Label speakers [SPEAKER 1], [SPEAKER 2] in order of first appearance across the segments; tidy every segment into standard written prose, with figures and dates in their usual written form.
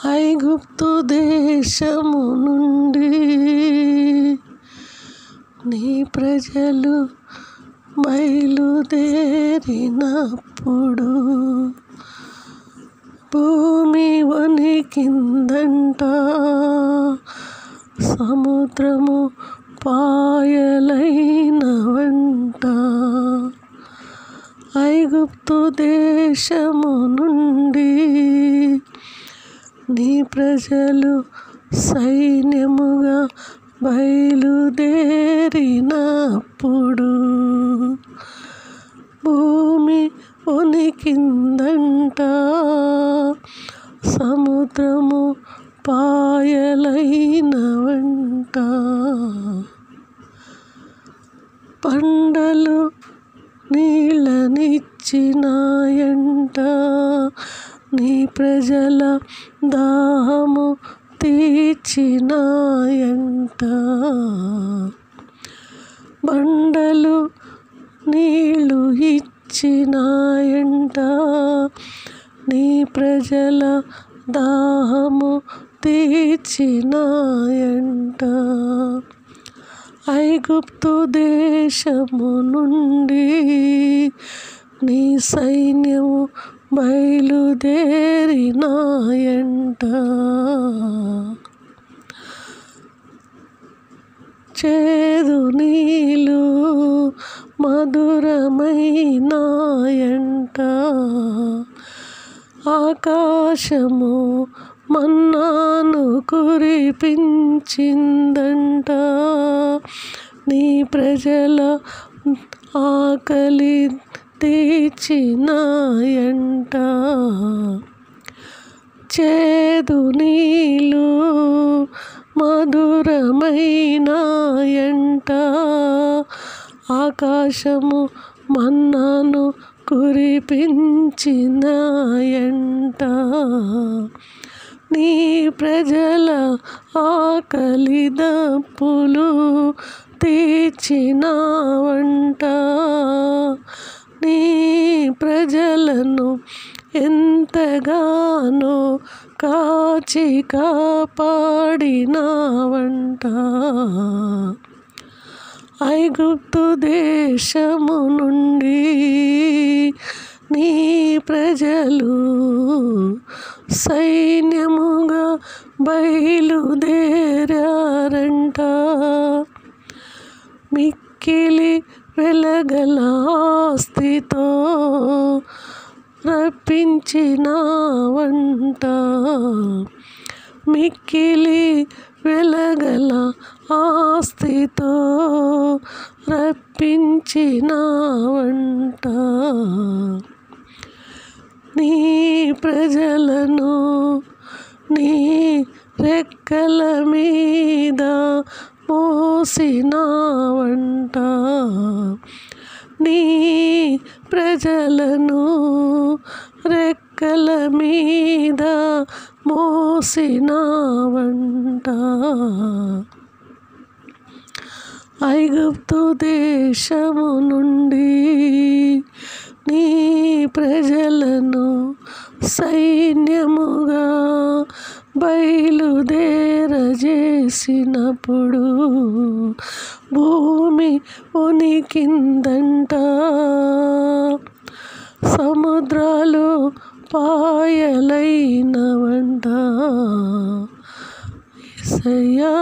[SPEAKER 1] ఐగుప్తు దేశము నుండి నీ ప్రజలు బయలుదేరినప్పుడు భూమి వణికిందంట, సముద్రము పాయలైనవంట. ఐగుప్తు దేశము నుండి నీ ప్రజలు సైన్యముగా బయలుదేరినప్పుడు భూమి వణికిందంట, సముద్రము పాయలైనవంట. పంటలు నీళ్ళనిచ్చినాయంట, నీ ప్రజల దాహము తీర్చినాయంట. బండలు నీళ్ళు ఇచ్చినాయంట, నీ ప్రజల దాహము తీర్చినాయంట. ఐగుప్తు దేశము నుండి నీ సైన్యము బయలుదేరినాయంట. చేదు నీళ్ళు మధురమైనాయంట, ఆకాశము మన్నాను కురిపించిందంట, నీ ప్రజల ఆకలి తీర్చినాయంట. చేదు నీళ్ళు మధురమైనాయంట, ఆకాశము మన్నాను కురిపించినాయంట. నీ ప్రజల ఆకలి దప్పులు తీర్చినావంట, నీ ప్రజలను ఎంతగానో కాచి కాపాడినావంట. ఐగుప్తు దేశము నుండి నీ ప్రజలు సైన్యముగా బయలుదేరారంట, మిక్కిలి వెలగల ఆస్తితో రప్పించినావంట, మిక్కిలి వెలగల ఆస్తితో రప్పించినావంట. నీ ప్రజలను నీ రెక్కల మీద మోసినావంట, నీ ప్రజలను రెక్కల మీద మోసినావంట. ఐగుప్తు దేశము నుండి నీ ప్రజలను సైన్యముగా బయలుదేరజేసినప్పుడు భూమి వణికిందంట, సముద్రాలు పాయలైనవంట. యేసయ్యా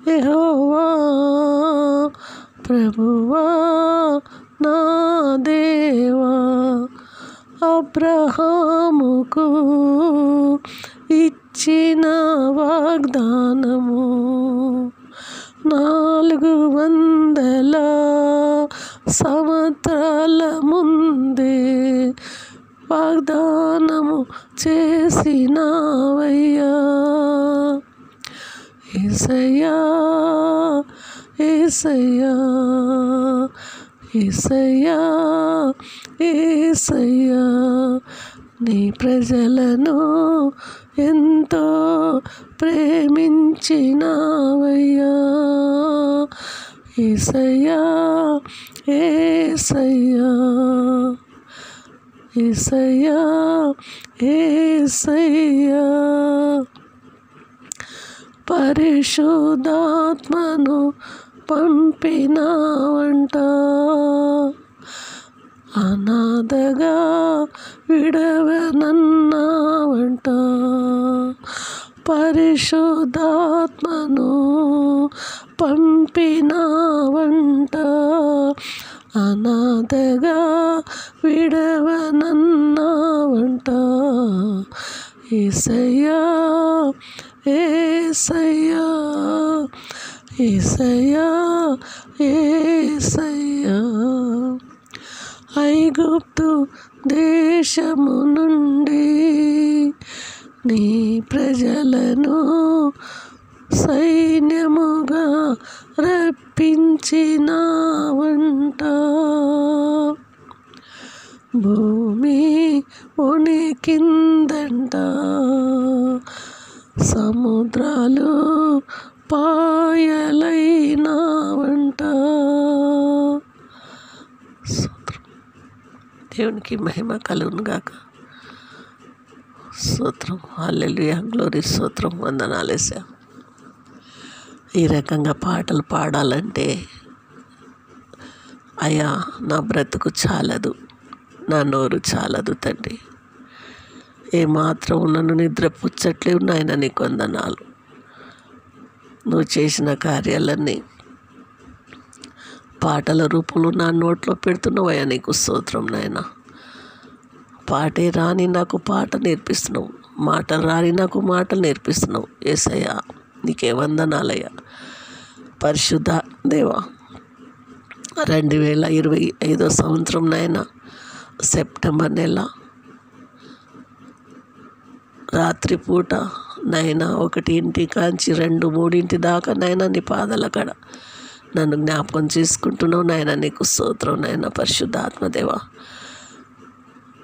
[SPEAKER 1] యెహోవా ప్రభువా నా దేవా, అబ్రహాముకు ఇచ్చిన వాగ్దానము 400 సంవత్సరాల ముందే వాగ్దానము చేసినావయ్యా. యేసయ్యా యేసయ్యా యేసయ్యా యేసయ్యా, నీ ప్రజలను ఎంతో ప్రేమించినావయ్యా. యేసయ్యా యేసయ్యా యేసయ్యా యేసయ్యా. పరిశుద్ధాత్మను పంపినావంట, అనాథగా విడవనన్నావంట. పరిశుద్ధాత్మను పంపినావంట, అనాథగా విడవనన్నావంట. యేసయ్యా యేసయ్యా యేసయ్యా యేసయ్యా. ఐగుప్తు దేశము నుండి నీ ప్రజలను సైన్యముగా రప్పించినావంట. భూమి వణికిందంట, సముద్రాలు పాయలైనావంట. దేవునికి మహిమ కలుగును గాక. స్తోత్రం, హల్లెలూయా, గ్లోరీ, స్తోత్రం, వందనాలేసా. ఈ రకంగా పాటలు పాడాలంటే అయ్యా నా బ్రతుకు చాలదు, నా నోరు చాలదు తండ్రి. ఏమాత్రం నన్ను నిద్రపుచ్చట్లేవు నాయన, నీకు వందనాలు. నువ్వు చేసిన కార్యాలన్నీ పాటల రూపంలో నా నోట్లో పెడుతున్నావయ్యా, నీకు స్తోత్రం నాయన. పాటే రాని నాకు పాట నేర్పిస్తున్నావు, మాటలు రాని నాకు మాటలు నేర్పిస్తున్నావు. యేసయ్యా నీకే వందనాలయ్యా. పరిశుద్ధ దేవా, 2025 సంవత్సరం నాయన, సెప్టెంబర్ నెల రాత్రిపూట నాయన 1 కాంచి 2, 3 దాకా నాయన నీ పాదాల కాడ నన్ను జ్ఞాపకం చేసుకుంటున్నావు నాయన, నీకు స్తోత్రం నాయన. పరిశుద్ధాత్మదేవా,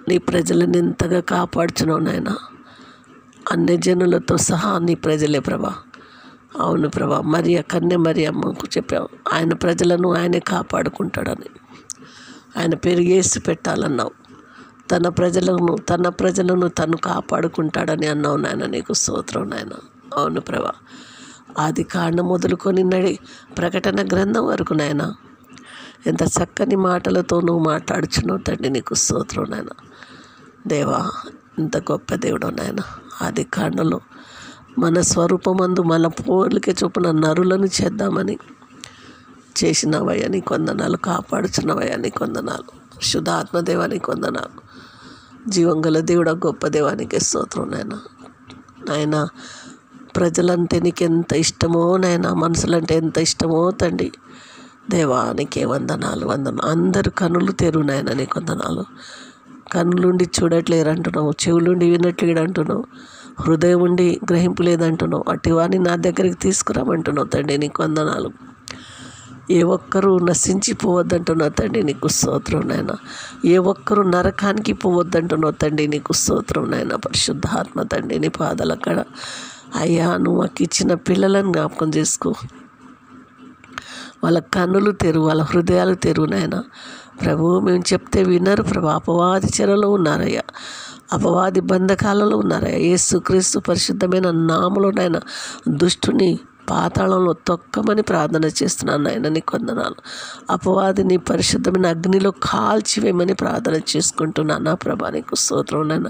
[SPEAKER 1] నీ ప్రజలను ఎంతగా కాపాడుచున్నావు నాయన. అన్ని జనులతో సహా నీ ప్రజలే ప్రభా. అవును ప్రభా, మరి అమ్మకు చెప్పావు, ఆయన ప్రజలను ఆయనే కాపాడుకుంటాడని. ఆయన పేరు యేసు పెట్టాలన్నావు. తన ప్రజలను తను కాపాడుకుంటాడని అన్నావు నాయన, నీకు స్తోత్రం నాయన. అవును ప్రభా, ఆది కాండం మొదలుకొని ప్రకటన గ్రంథం వరకు నాయన ఎంత చక్కని మాటలతో నువ్వు మాట్లాడుచున్నావు తండ్రి, నీకు స్తోత్రం నాయన. దేవా, ఇంత గొప్ప దేవుడు నాయన. ఆది కాండంలో మన స్వరూపమందు మన పోలికే చొప్పున నరులను చేద్దామని చేసినవయ్యా, నీకు వందనాలు. కాపాడుచున్నవయ్యా, నీకు వందనాలు. శుద్ధాత్మదేవా, నీకు వందనాలు. జీవంగల దేవుడా, గొప్ప దేవానికి స్తోత్రం నాయన. నాయన, ప్రజలంటే నీకు ఎంత ఇష్టమో నాయన, మనుషులంటే ఎంత ఇష్టమో తండ్రి. దేవా, నీకే వందనాలు. అందరు కనులు తెరువు నాయన, నీకు వందనాలు. కన్నులుండి చూడట్లేరు అంటున్నావు, చెవులుండి వినట్లేడు అంటున్నావు, హృదయం ఉండి గ్రహింపు లేదంటున్నావు. అట్టి వారిని నా దగ్గరికి తీసుకురామంటున్నావు తండ్రి, నీకు వందనాలు. ఏ ఒక్కరూ నశించిపోవద్దంటున్నావు తండ్రి, నీకు స్తోత్రం నాయన. ఏ ఒక్కరూ నరకానికి పోవద్దంటున్నావు తండ్రి, నీకు స్తోత్రం నాయన. పరిశుద్ధాత్మ తండ్రి, నీ పాదాల కాడ అయ్యా నువ్వు మాకు ఇచ్చిన పిల్లలను జ్ఞాపకం చేసుకో. వాళ్ళ కన్నులు తెరువు, వాళ్ళ హృదయాలు తెరువు నాయన. ప్రభువు, మేము చెప్తే వినరు ప్రభు. అపవాది చెరలో ఉన్నారయ్యా, అపవాది బంధకాలలో ఉన్నారయ్యా. యేసుక్రీస్తు పరిశుద్ధమైన నామములో నాయన దుష్టుని పాతాళంలో తొక్కమని ప్రార్థన చేస్తున్నాను నాయన, నీకు వందనాలు. అపవాదిని పరిశుద్ధమైన అగ్నిలో కాల్చివేయమని ప్రార్థన చేసుకుంటున్నాను నా ప్రభా, నీకు స్తోత్రం నాయన.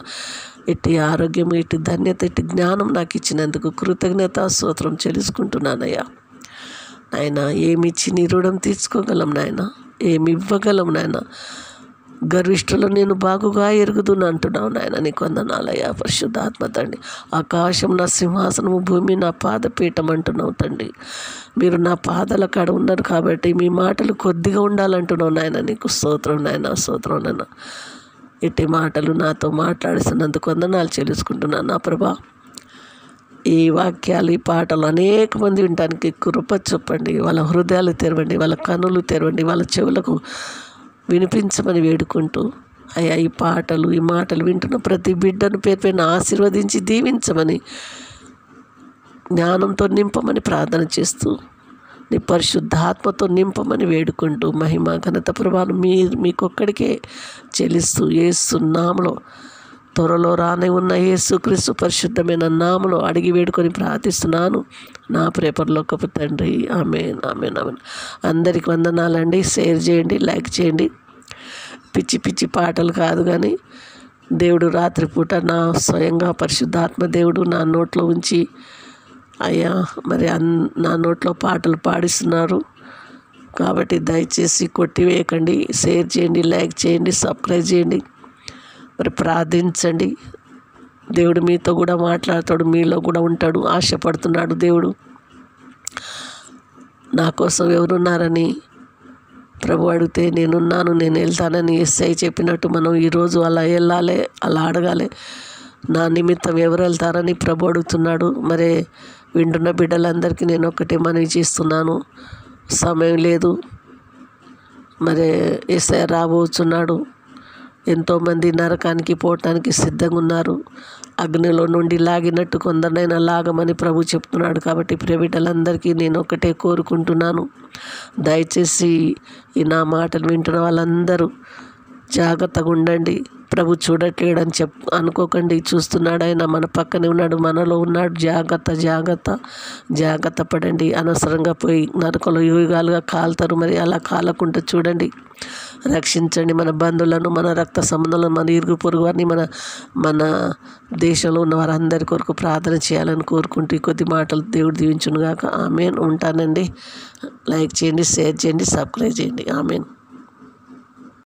[SPEAKER 1] ఇట్టి ఆరోగ్యం, ఇట్టి ధన్యత, ఇట్టి జ్ఞానం నాకు ఇచ్చినందుకు కృతజ్ఞత స్తోత్రం చెల్లించుకుంటున్నానయ్యా. నాయన, ఏమిచ్చి నీ రుణం తీర్చుకోగలం నాయన, ఏమి ఇవ్వగలం నాయన. గర్విష్ఠులు నేను బాగుగా ఎరుగుదును అంటున్నావు నాయన, నీకు వందనాలయ్యా. పరిశుద్ధాత్మ తండ్రి, ఆకాశం నా సింహాసనము, భూమి నా పాదపీఠం అంటున్నావు తండ్రి. మీరు నా పాదాల కాడ ఉన్నారు కాబట్టి మీ మాటలు కొద్దిగా ఉండాలంటున్నావు నాయన, నీకు స్తోత్రం నాయన, స్తోత్రం నాయన. ఇట్టి మాటలు నాతో మాట్లాడిస్తున్నందుకు వందనాలు చెల్లించుకుంటున్నాను నా ప్రభా. ఈ వాక్యాలు, ఈ పాటలు అనేక మంది వినటానికి కృప చూపండి. వాళ్ళ హృదయాలు తెరవండి, వాళ్ళ కన్నులు తెరవండి, వాళ్ళ చెవులకు వినిపించమని వేడుకుంటూ అయ్యా, ఈ పాటలు, ఈ మాటలు వింటున్న ప్రతి బిడ్డను పేరుపైన ఆశీర్వదించి దీవించమని, జ్ఞానంతో నింపమని ప్రార్థన చేస్తూ నీ పరిశుద్ధాత్మతో నింపమని వేడుకుంటూ మహిమ ఘనత ప్రభావం మీకొక్కడికే చెల్లిస్తూ యేసు నామములో త్వరలో రానే ఉన్న యేసుక్రీస్తు పరిశుద్ధమైన నామములో అడిగి వేడుకొని ప్రార్థిస్తున్నాను నా పరలోకపు తండ్రి. ఆమేన్ ఆమేన్ ఆమేన్. అందరికి వందనాలండి. షేర్ చేయండి, లైక్ చేయండి. పిచ్చి పిచ్చి పాటలు కాదు కానీ దేవుడు రాత్రిపూట నా స్వయంగా పరిశుద్ధాత్మ దేవుడు నా నోట్లో ఉంచి అయ్యా మరి నా నోట్లో పాటలు పాడిస్తున్నారు. కాబట్టి దయచేసి కొట్టివేయకండి. షేర్ చేయండి, లైక్ చేయండి, సబ్స్క్రైబ్ చేయండి. మరి ప్రార్థించండి. దేవుడు మీతో కూడా మాట్లాడతాడు, మీలో కూడా ఉంటాడు. ఆశపడుతున్నాడు దేవుడు. నా కోసం ఎవరున్నారని ప్రభు అడిగితే నేనున్నాను, నేను వెళ్తానని యేసయ్య చెప్పినట్టు మనం ఈరోజు అలా వెళ్ళాలి, అలా అడగాలి. నా నిమిత్తం ఎవరు వెళ్తారని ప్రభు అడుగుతున్నాడు. మరి వింటున్న బిడ్డలందరికీ నేను ఒకటే మనవి చేస్తున్నాను, సమయం లేదు. మరి యేసయ్య రాబోతున్నాడు. ఎంతోమంది నరకానికి పోవటానికి సిద్ధంగా ఉన్నారు. అగ్నిలో నుండి లాగినట్టు కొందరినైనా లాగమని ప్రభు చెప్తున్నాడు. కాబట్టి ప్రియ బిడ్డలందరికీ నేను ఒకటే కోరుకుంటున్నాను, దయచేసి ఈ నా మాటలు వింటున్న వాళ్ళందరూ జాగ్రత్తగా ఉండండి. ప్రభు చూడట్లేడని అనుకోకండి, చూస్తున్నాడు. ఆయన మన పక్కనే ఉన్నాడు, మనలో ఉన్నాడు. జాగ్రత్త పడండి. అనవసరంగా పోయి నరకలో యుగాలుగా కాలుతారు. మరి అలా కాలకుండా చూడండి, రక్షించండి మన బంధువులను, మన రక్త సంబంధాలను, మన ఇరుగు పొరుగు వారిని, మన దేశంలో ఉన్న వారందరి కొరకు ప్రార్థన చేయాలని కోరుకుంటూ ఈ కొద్ది మాటలు దేవుడు దీవించును గాక. ఆమేన్. ఉంటానండి. లైక్ చేయండి, షేర్ చేయండి, సబ్స్క్రైబ్ చేయండి. ఆమేన్.